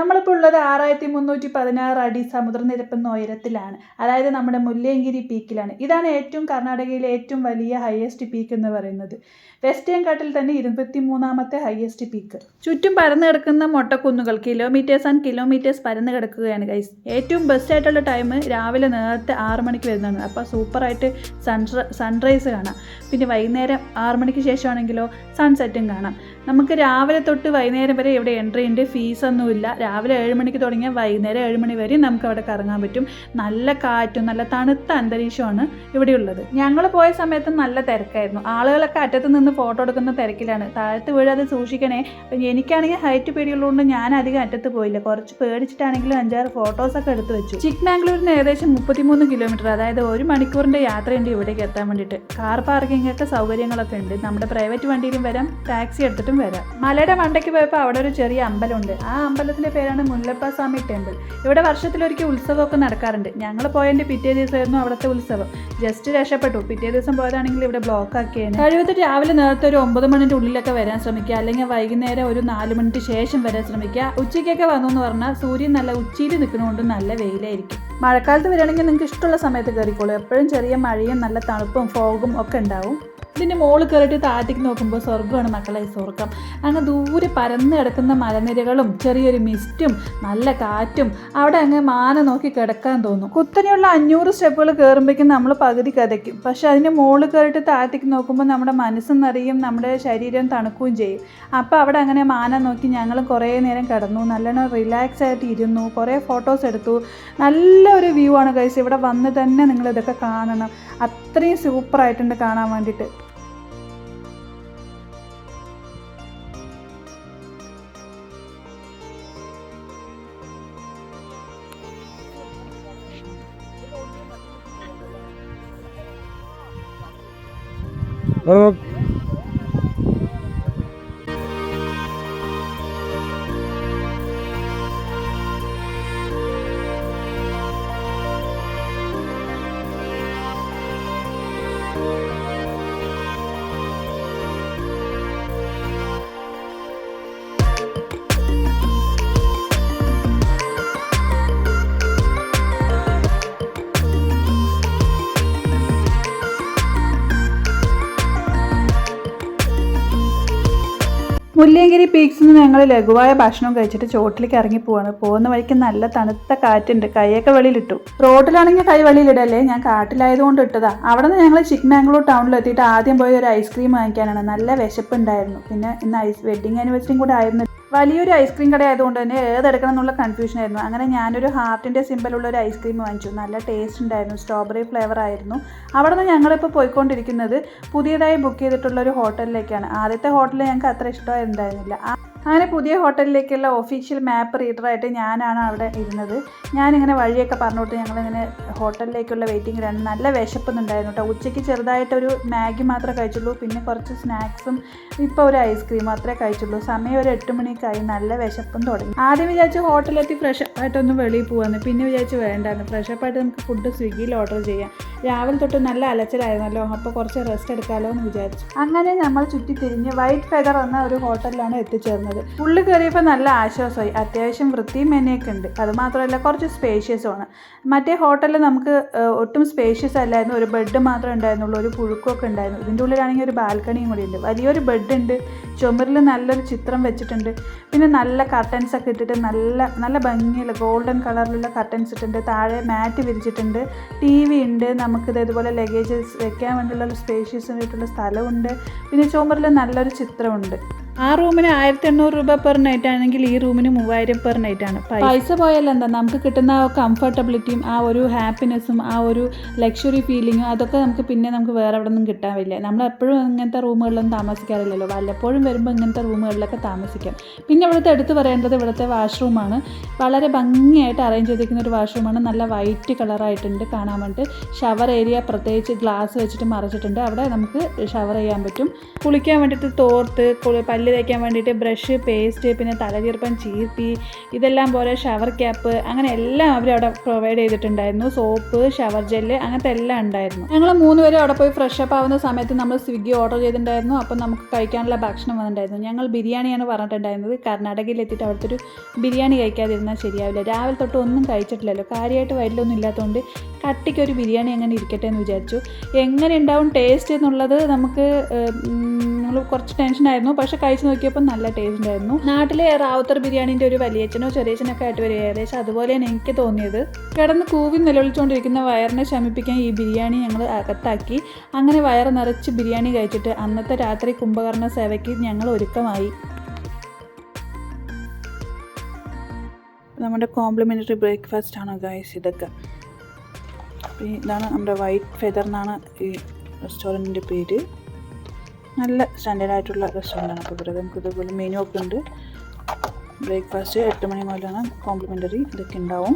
നമ്മളിപ്പോൾ ഉള്ളത് 6316 അടി സമുദ്രനിരപ്പെന്ന ഉയരത്തിലാണ്. അതായത് നമ്മുടെ മുല്ലയങ്കിരി പീക്കിലാണ്. ഇതാണ് കർണാടകയിലെ ഏറ്റവും വലിയ ഹയസ്റ്റ് പീക്ക് എന്ന് പറയുന്നത്. വെസ്റ്റേൺ ഘാട്ടിൽ തന്നെ 23ാമത്തെ ഹയസ്റ്റ് പീക്ക്. ചുറ്റും പരന്നു കിടക്കുന്ന മൊട്ടക്കുന്നുകൾ കിലോമീറ്റേഴ്സ് ആൻഡ് കിലോമീറ്റേഴ്സ് പരന്നു കിടക്കുകയാണ് ഗൈസ്. ഏറ്റവും ബെസ്റ്റ് ആയിട്ടുള്ള ടൈം രാവിലെ നേരത്തെ 6 മണിക്ക് വരുന്നതാണ്. അപ്പോൾ സൂപ്പറായിട്ട് സൺറൈസ് കാണാം. പിന്നെ വൈകുന്നേരം 6 മണിക്ക് ശേഷമാണെങ്കിലോ സൺസെറ്റും കാണാം. നമുക്ക് രാവിലെ തൊട്ട് വൈകുന്നേരം വരെ ഇവിടെ എൻട്രി ഉണ്ട്. ഫീസൊന്നുമില്ല. രാവിലെ 7 മണിക്ക് തുടങ്ങിയാൽ വൈകുന്നേരം 7 മണി വരെ നമുക്ക് അവിടെ കറങ്ങാൻ പറ്റും. നല്ല കാറ്റും നല്ല തണുത്ത അന്തരീക്ഷമാണ് ഇവിടെയുള്ളത്. ഞങ്ങൾ പോയ സമയത്ത് നല്ല തിരക്കായിരുന്നു. ആളുകളൊക്കെ അറ്റത്ത് നിന്ന് ഫോട്ടോ എടുക്കുന്ന തിരക്കിലാണ്. താഴത്ത് വീഴാതെ സൂക്ഷിക്കണേ. അപ്പം എനിക്കാണെങ്കിൽ ഹൈറ്റ് പേടിയുള്ളതുകൊണ്ട് ഞാൻ അധികം അറ്റത്ത് പോയില്ല. കുറച്ച് പേടിച്ചിട്ടാണെങ്കിലും 5-6 ഫോട്ടോസൊക്കെ എടുത്ത് വെച്ചു. ചിക്ക്മാംഗ്ലൂരിന് ഏകദേശം 33 കിലോമീറ്റർ, അതായത് 1 മണിക്കൂറിൻ്റെ യാത്രയുണ്ട് ഇവിടേക്ക് എത്താൻ വേണ്ടിയിട്ട്. കാർ പാർക്കിംഗ് ഒക്കെ സൗകര്യങ്ങളൊക്കെ ഉണ്ട്. നമ്മുടെ പ്രൈവറ്റ് വണ്ടിയിലും വരാം, ടാക്സി എടുത്തിട്ടും വരാം. മലയുടെ മണ്ടയ്ക്ക് പോയപ്പോൾ അവിടെ ഒരു ചെറിയ അമ്പലമുണ്ട്. ആ അമ്പലത്തിൻ്റെ പേരാണ് മുല്ലപ്പ സ്വാമി ടെമ്പിൾ. ഇവിടെ വർഷത്തിലൊരിക്കൽ ഉത്സവമൊക്കെ നടക്കാറുണ്ട്. ഞങ്ങൾ പോയതിൻ്റെ പിറ്റേ ദിവസമായിരുന്നു അവിടുത്തെ ഉത്സവം. ജസ്റ്റ് രക്ഷപ്പെട്ടു. പിറ്റേ ദിവസം പോയതാണെങ്കിൽ ഇവിടെ ബ്ലോക്ക് ആക്കിയാണ്. കഴിവത്ത് രാവിലെ നേരത്തെ ഒരു 9 മണിൻ്റെ ഉള്ളിലൊക്കെ വരാൻ ശ്രമിക്കുക, അല്ലെങ്കിൽ വൈകുന്നേരം ഒരു 4 മണിക്ക് ശേഷം വരാൻ ശ്രമിക്കുക. ഉച്ചയ്ക്കൊക്കെ വന്നു എന്ന് പറഞ്ഞാൽ സൂര്യൻ നല്ല ഉച്ചയിൽ നിൽക്കുന്നതുകൊണ്ട് നല്ല വെയിലായിരിക്കും. മഴക്കാലത്ത് വരികയാണെങ്കിൽ നിങ്ങൾക്ക് ഇഷ്ടമുള്ള സമയത്ത് കയറിക്കോളൂ. എപ്പോഴും ചെറിയ മഴയും നല്ല തണുപ്പും ഫോഗും ഒക്കെ ഉണ്ടാവും. ഇതിൻ്റെ മുകളിൽ കയറിയിട്ട് താഴത്തേക്ക് നോക്കുമ്പോൾ സ്വർഗ്ഗമാണ് മക്കളെ, സ്വർഗ്ഗം. അങ്ങ് ദൂരെ പരന്ന് കിടക്കുന്ന മലനിരകളും ചെറിയൊരു മിസ്റ്റും നല്ല കാറ്റും. അവിടെ അങ്ങ് മാന നോക്കി കിടക്കാൻ തോന്നും. കുത്തനെയുള്ള 500 സ്റ്റെപ്പുകൾ കയറുമ്പോഴേക്കും നമ്മൾ പകുതി കഥയ്ക്കും. പക്ഷെ അതിൻ്റെ മുകളിൽ കയറിയിട്ട് താഴത്തേക്ക് നോക്കുമ്പോൾ നമ്മുടെ മനസ്സും നിറയും, നമ്മുടെ ശരീരം തണുക്കുകയും ചെയ്യും. അപ്പോൾ അവിടെ അങ്ങനെ മാന നോക്കി ഞങ്ങൾ കുറേ നേരം കിടന്നു. നല്ലോണം റിലാക്സ് ആയിട്ട് ഇരുന്നു. കുറേ ഫോട്ടോസ് എടുത്തു. നല്ലൊരു വ്യൂ ആണ് ഗൈസ്. ഇവിടെ വന്ന് തന്നെ നിങ്ങളിതൊക്കെ കാണണം. അത്രയും സൂപ്പറായിട്ടുണ്ട് കാണാൻ വേണ്ടിയിട്ട്. മുല്ലയങ്കിരി പീക്സിൽ നിന്ന് ഞങ്ങൾ ലഘുവായ ഭക്ഷണം കഴിച്ചിട്ട് ചോട്ടിലേക്ക് ഇറങ്ങി പോവാണ്. പോകുന്ന വഴിക്ക് നല്ല തണുത്ത കാറ്റുണ്ട്. കൈയൊക്കെ വെളിയിലിട്ടു. റോഡിലാണെങ്കിൽ കൈ വെളിയിലിടല്ലേ, ഞാൻ കാട്ടിലായതുകൊണ്ട് ഇട്ടതാ. അവിടെ നിന്ന് ഞങ്ങൾ ചിക്ക്മാംഗ്ലൂർ ടൗണിലെത്തിയിട്ട് ആദ്യം പോയി ഒരു ഐസ്ക്രീം വാങ്ങിക്കാനാണ്. നല്ല വിശപ്പുണ്ടായിരുന്നു. പിന്നെ ഇന്ന് വെഡിങ് ആനിവേഴ്സറിയും കൂടെ ആയിരുന്നു. വലിയൊരു ഐസ്ക്രീം കട ആയതുകൊണ്ട് തന്നെ ഏതെടുക്കണം എന്നുള്ള കൺഫ്യൂഷൻ ആയിരുന്നു. അങ്ങനെ ഞാനൊരു ഹാർട്ടിൻ്റെ സിമ്പലുള്ള ഒരു ഐസ്ക്രീം വാങ്ങിച്ചു. നല്ല ടേസ്റ്റ് ഉണ്ടായിരുന്നു. സ്ട്രോബെറി ഫ്ലേവർ ആയിരുന്നു. അവിടെ നിന്ന് ഞങ്ങളിപ്പോൾ പോയിക്കൊണ്ടിരിക്കുന്നത് പുതിയതായി ബുക്ക് ചെയ്തിട്ടുള്ള ഒരു ഹോട്ടലിലേക്കാണ്. ആദ്യത്തെ ഹോട്ടലിൽ ഞങ്ങൾക്ക് അത്ര ഇഷ്ടമായിരുന്നില്ല. അങ്ങനെ പുതിയ ഹോട്ടലിലേക്കുള്ള ഒഫീഷ്യൽ മാപ്പ് റീഡറായിട്ട് ഞാനാണ് അവിടെ ഇരുന്നത്. ഞാനിങ്ങനെ വഴിയൊക്കെ പറഞ്ഞുകൊടുത്ത് ഞങ്ങളിങ്ങനെ ഹോട്ടലിലേക്കുള്ള വെയിറ്റിങ്ങിലാണ്. നല്ല വിശപ്പൊന്നുണ്ടായിരുന്നു കേട്ടോ. ഉച്ചയ്ക്ക് ചെറുതായിട്ടൊരു മാഗി മാത്രമേ കഴിച്ചുള്ളൂ. പിന്നെ കുറച്ച് സ്നാക്സും ഇപ്പോൾ ഒരു ഐസ്ക്രീം മാത്രമേ കഴിച്ചുള്ളൂ. സമയം ഒരു 8 മണിക്കായി. നല്ല വിശപ്പും തുടങ്ങി. ആദ്യം വിചാരിച്ചു ഹോട്ടലിലെത്തി ഫ്രഷപ്പായിട്ടൊന്ന് വെളിയിൽ പോകാമെന്ന്. പിന്നെ വിചാരിച്ചു വേണ്ടായിരുന്നു. ഫ്രഷപ്പായിട്ട് നമുക്ക് ഫുഡ് സ്വിഗ്ഗിയിൽ ഓർഡർ ചെയ്യാം. രാവിലെ തൊട്ട് നല്ല അലച്ചിലായിരുന്നല്ലോ, അപ്പോൾ കുറച്ച് റെസ്റ്റ് എടുക്കാമല്ലോ എന്ന് വിചാരിച്ചു. അങ്ങനെ നമ്മൾ ചുറ്റിത്തിരിഞ്ഞ് വൈറ്റ് ഫെദർ എന്ന ഒരു ഹോട്ടലിലാണ് എത്തിച്ചേർന്നത്. ഉള്ളിൽ കയറിയപ്പോൾ നല്ല ആശ്വാസമായി. അത്യാവശ്യം വൃത്തിയും മെനയൊക്കെ ഉണ്ട്. അതുമാത്രമല്ല കുറച്ച് സ്പേഷ്യസുമാണ്. മറ്റേ ഹോട്ടലിൽ നമുക്ക് ഒട്ടും സ്പേഷ്യസ് അല്ലായിരുന്നു. ഒരു ബെഡ് മാത്രമേ ഉണ്ടായിരുന്നുള്ളൂ. ഒരു പുഴുക്കമൊക്കെ ഉണ്ടായിരുന്നു. ഇതിൻ്റെ ഉള്ളിലാണെങ്കിൽ ഒരു ബാൽക്കണിയും കൂടി ഉണ്ട്. വലിയൊരു ബെഡ് ഉണ്ട്. ചുമരിൽ നല്ലൊരു ചിത്രം വെച്ചിട്ടുണ്ട്. പിന്നെ നല്ല കർട്ടൻസ് ഒക്കെ ഇട്ടിട്ട് നല്ല ഭംഗിയുള്ള ഗോൾഡൻ കളറിലുള്ള കർട്ടൻസ് ഇട്ടിട്ടുണ്ട്. താഴെ മാറ്റ് വിരിച്ചിട്ടുണ്ട്. TV ഉണ്ട്. നമുക്കിത് ഇതുപോലെ ലഗേജസ് വെക്കാൻ വേണ്ടിയുള്ള ഒരു സ്പേഷ്യസ് ആയിട്ടുള്ള സ്ഥലമുണ്ട്. പിന്നെ ചുമരിൽ നല്ലൊരു ചിത്രമുണ്ട്. ആ റൂമിന് 1800 രൂപ പെർ നൈറ്റ് ആണെങ്കിൽ ഈ റൂമിന് 3000 പെർ നൈറ്റ് ആണ്. പൈസ പോയാൽ എന്താ, നമുക്ക് കിട്ടുന്ന ആ കംഫർട്ടബിലിറ്റിയും ആ ഒരു ഹാപ്പിനെസ്സും ആ ഒരു ലക്ഷറി ഫീലിങ്ങും അതൊക്കെ നമുക്ക് വേറെ എവിടെ നിന്നും കിട്ടാനില്ല. നമ്മൾ എപ്പോഴും ഇങ്ങനത്തെ റൂമുകളിലൊന്നും താമസിക്കാറില്ലല്ലോ. വല്ലപ്പോഴും വരുമ്പോൾ ഇങ്ങനത്തെ റൂമുകളിലൊക്കെ താമസിക്കാം. പിന്നെ ഇവിടുത്തെ എടുത്ത് പറയേണ്ടത് ഇവിടുത്തെ വാഷ്റൂമാണ്. വളരെ ഭംഗിയായിട്ട് അറേഞ്ച് ചെയ്തിരിക്കുന്ന ഒരു വാഷ്റൂമാണ്. നല്ല വൈറ്റ് കളറായിട്ടുണ്ട് കാണാൻ വേണ്ടിയിട്ട്. ഷവർ ഏരിയ പ്രത്യേകിച്ച് ഗ്ലാസ് വെച്ചിട്ട് മറച്ചിട്ടുണ്ട്. അവിടെ നമുക്ക് ഷവർ ചെയ്യാൻ പറ്റും. കുളിക്കാൻ വേണ്ടിയിട്ട് തോർത്ത് പല്ല് തേക്കാൻ വേണ്ടിയിട്ട് ബ്രഷ്, പേസ്റ്റ്, പിന്നെ തലചീർപ്പൻ, ചീർപ്പി, ഇതെല്ലാം പോലെ ഷവർ ക്യാപ്പ്, അങ്ങനെ എല്ലാം അവരവിടെ പ്രൊവൈഡ് ചെയ്തിട്ടുണ്ടായിരുന്നു. സോപ്പ്, ഷവർ ജെല്ല്, അങ്ങനത്തെ എല്ലാം ഉണ്ടായിരുന്നു. ഞങ്ങൾ 3 പേരും അവിടെ പോയി ഫ്രഷ് അപ്പ് ആവുന്ന സമയത്ത് നമ്മൾ സ്വിഗ്ഗി ഓർഡർ ചെയ്തിട്ടുണ്ടായിരുന്നു. അപ്പം നമുക്ക് കഴിക്കാനുള്ള ഭക്ഷണം വന്നിട്ടുണ്ടായിരുന്നു. ഞങ്ങൾ ബിരിയാണിയാണ് പറഞ്ഞിട്ടുണ്ടായിരുന്നത്. കർണാടകയിൽ എത്തിയിട്ട് അവിടുത്തെ ഒരു ബിരിയാണി കഴിക്കാതിരുന്നാൽ ശരിയാവില്ല. രാവിലെ തൊട്ട് ഒന്നും കഴിച്ചിട്ടില്ലല്ലോ, കാര്യമായിട്ട് വയറ്റിലൊന്നും ഇല്ലാത്തതുകൊണ്ട് കട്ടിക്കൊരു ബിരിയാണി എങ്ങനെ ഇരിക്കട്ടെ എന്ന് വിചാരിച്ചു. എങ്ങനെ ഉണ്ടാവും ടേസ്റ്റ് എന്നുള്ളത് നമുക്ക് നമ്മൾ കുറച്ച് ടെൻഷനായിരുന്നു. പക്ഷേ കഴിച്ച് നോക്കിയപ്പോൾ നല്ല ടേസ്റ്റ് ഉണ്ടായിരുന്നു. നാട്ടിലെ റാവുത്തർ ബിരിയാണീൻ്റെ ഒരു വലിയച്ഛനോ ചെറിയച്ഛനൊക്കെ ആയിട്ട് വരും, ഏകദേശം അതുപോലെയാണ് എനിക്ക് തോന്നിയത്. കിടന്ന് കൂവി നിലവിളിച്ചുകൊണ്ടിരിക്കുന്ന വയറിനെ ശമിപ്പിക്കാൻ ഈ ബിരിയാണി ഞങ്ങൾ അകത്താക്കി. അങ്ങനെ വയറ് നിറച്ച് ബിരിയാണി കഴിച്ചിട്ട് അന്നത്തെ രാത്രി കുംഭകർണ സേവയ്ക്ക് ഞങ്ങൾ ഒരുക്കമായി. നമ്മുടെ കോംപ്ലിമെൻ്ററി ബ്രേക്ക്ഫാസ്റ്റ് ആണ് ഗൈസ് ഇതൊക്കെ. ഇതാണ് നമ്മുടെ വൈറ്റ് ഫെദർ എന്നാണ് ഈ റെസ്റ്റോറൻറ്റിൻ്റെ പേര്. നല്ല സ്റ്റാൻഡേർഡായിട്ടുള്ള റെസ്റ്റോറൻ്റാണ്. അപ്പോൾ ഇവിടെ നമുക്ക് ഇതുപോലെ മെനു ഒക്കെ ഉണ്ട്. ബ്രേക്ക്ഫാസ്റ്റ് 8 മണി മുതലാണ് കോംപ്ലിമെൻ്ററി ഇതൊക്കെ ഉണ്ടാവും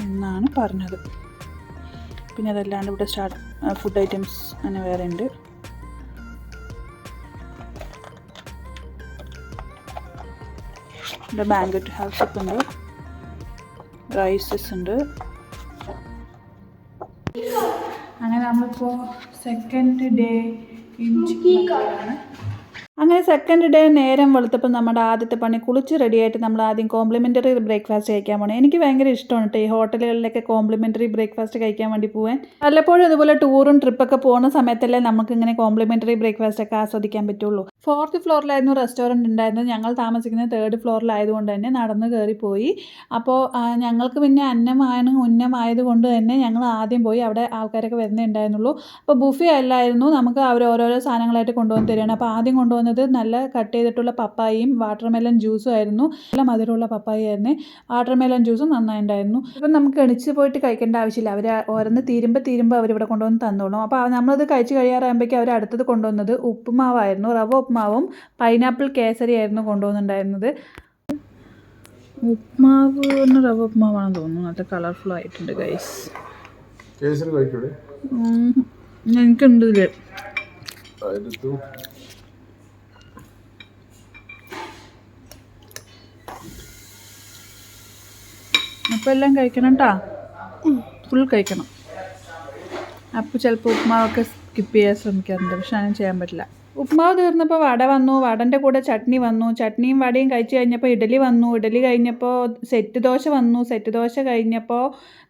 എന്നാണ് പറഞ്ഞത്. പിന്നെ അതല്ലാണ്ട് ഇവിടെ ഫുഡ് ഐറ്റംസ് അങ്ങനെ വേറെ ഉണ്ട്. ഇവിടെ ബാങ്കറ്റ് ഹൗസ് ഒക്കെ ഉണ്ട്, റൈസസ് ഉണ്ട്. അങ്ങനെ നമ്മളിപ്പോൾ സെക്കൻഡ് ഡേ ആണ്. അങ്ങനെ സെക്കൻഡ് ഡേ നേരം വെളുത്തപ്പോൾ നമ്മുടെ ആദ്യത്തെ പണി കുളിച്ച് റെഡിയായിട്ട് നമ്മൾ ആദ്യം കോംപ്ലിമെൻ്ററി ബ്രേക്ക്ഫാസ്റ്റ് കഴിക്കാൻ പോകണം. എനിക്ക് ഭയങ്കര ഇഷ്ടമാണ് കേട്ടോ ഈ ഹോട്ടലുകളിലൊക്കെ കോംപ്ലിമെൻ്ററി ബ്രേക്ക്ഫാസ്റ്റ് കഴിക്കാൻ വേണ്ടി പോകാൻ. വല്ലപ്പോഴും ഇതുപോലെ ടൂറും ട്രിപ്പൊക്കെ പോകുന്ന സമയത്തല്ലേ നമുക്കിങ്ങനെ കോംപ്ലിമെൻ്ററി ബ്രേക്ക്ഫാസ്റ്റ് ഒക്കെ ആസ്വദിക്കാൻ പറ്റുള്ളൂ. 4th ഫ്ലോറിലായിരുന്നു റെസ്റ്റോറൻറ്റ് ഉണ്ടായിരുന്നത്. ഞങ്ങൾ താമസിക്കുന്നത് 3rd ഫ്ലോറിലായതുകൊണ്ട് തന്നെ നടന്ന് കയറിപ്പോയി. അപ്പോൾ ഞങ്ങൾക്ക് പിന്നെ ഉന്നമായതുകൊണ്ട് തന്നെ ഞങ്ങൾ ആദ്യം പോയി. അവിടെ ആൾക്കാരൊക്കെ വരുന്നേ ഉണ്ടായിരുന്നുള്ളൂ. അപ്പോൾ ബുഫേ അല്ലായിരുന്നു, നമുക്ക് അവർ ഓരോരോ സാധനങ്ങളായിട്ട് കൊണ്ടുവന്ന് തരികയാണ്. അപ്പോൾ ആദ്യം കൊണ്ടുവന്നത് നല്ല കട്ട് ചെയ്തിട്ടുള്ള പപ്പായയും വാട്ടർമെലൺ ജ്യൂസും ആയിരുന്നു. നല്ല മധുരമുള്ള പപ്പായ ആയിരുന്നു. വാട്ടർമെലൺ ജ്യൂസും നന്നായിട്ടുണ്ടായിരുന്നു. അപ്പം നമുക്ക് എണിച്ച് പോയിട്ട് കഴിക്കേണ്ട ആവശ്യമില്ല, അവർ ഓരോന്ന് തീരുമ്പോൾ അവരിവിടെ കൊണ്ടുവന്ന് തന്നോളും. അപ്പോൾ നമ്മളത് കഴിച്ച് കഴിയാറാകുമ്പോഴേക്കും അവർ അടുത്തത് കൊണ്ടുവന്നത് ഉപ്പുമാവായിരുന്നു. റവ ഉപ്പുമാവും പൈനാപ്പിൾ കേസരിയായിരുന്നു കൊണ്ടുവന്നിട്ടുണ്ടായിരുന്നത്. ഉപ്മാവ് റവ ഉപ്മാവാണെന്ന് തോന്നുന്നു. നല്ല കളർഫുൾ ആയിട്ടുണ്ട് ഗൈസ്. എനിക്കുണ്ട് ഇതിൽ. അപ്പോൾ എല്ലാം കഴിക്കണം കേട്ടോ, ഫുൾ കഴിക്കണം. അപ്പോൾ ചിലപ്പോൾ ഉപ്മാവൊക്കെ സ്കിപ്പ് ചെയ്യാൻ ശ്രമിക്കാറുണ്ട്, പക്ഷെ അങ്ങനെ ചെയ്യാൻ പറ്റില്ല. ഉപ്മാവ് തീർന്നപ്പോൾ വട വന്നു, വടൻ്റെ കൂടെ ചട്നി വന്നു, ചട്നിയും വടയും കഴിച്ച് കഴിഞ്ഞപ്പോൾ ഇഡലി വന്നു, ഇഡലി കഴിഞ്ഞപ്പോൾ സെറ്റ് ദോശ വന്നു, സെറ്റ് ദോശ കഴിഞ്ഞപ്പോൾ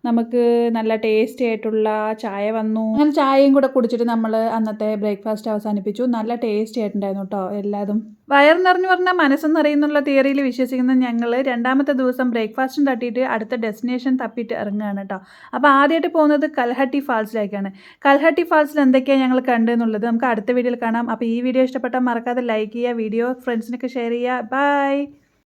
നമുക്ക് നല്ല ടേസ്റ്റി ആയിട്ടുള്ള ചായ വന്നു. അങ്ങനെ ചായയും കൂടെ കുടിച്ചിട്ട് നമ്മൾ അന്നത്തെ ബ്രേക്ക്ഫാസ്റ്റ് അവസാനിപ്പിച്ചു. നല്ല ടേസ്റ്റി ആയിട്ടുണ്ടായിരുന്നു കേട്ടോ എല്ലാതും. വയർ നിറഞ്ഞു പറഞ്ഞാൽ മനസ്സെന്ന് അറിയുന്നുള്ള തിയറിയിൽ വിശ്വസിക്കുന്ന ഞങ്ങൾ 2ാമത്തെ ദിവസം ബ്രേക്ക്ഫാസ്റ്റും തട്ടിയിട്ട് അടുത്ത ഡെസ്റ്റിനേഷൻ തപ്പിയിട്ട് ഇറങ്ങുകയാണ് കേട്ടോ. അപ്പോൾ ആദ്യമായിട്ട് പോകുന്നത് കൽഹട്ടി ഫാൾസിലേക്കാണ്. കൽഹട്ടി ഫാൾസിൽ എന്തൊക്കെയാണ് ഞങ്ങൾ കണ്ടെന്നുള്ളത് നമുക്ക് അടുത്ത വീഡിയോയിൽ കാണാം. അപ്പോൾ ഈ വീഡിയോ ഇഷ്ടപ്പെട്ടാൽ മറക്കാതെ ലൈക്ക് ചെയ്യുക, വീഡിയോ ഫ്രണ്ട്സിനൊക്കെ ഷെയർ ചെയ്യുക. ബൈ.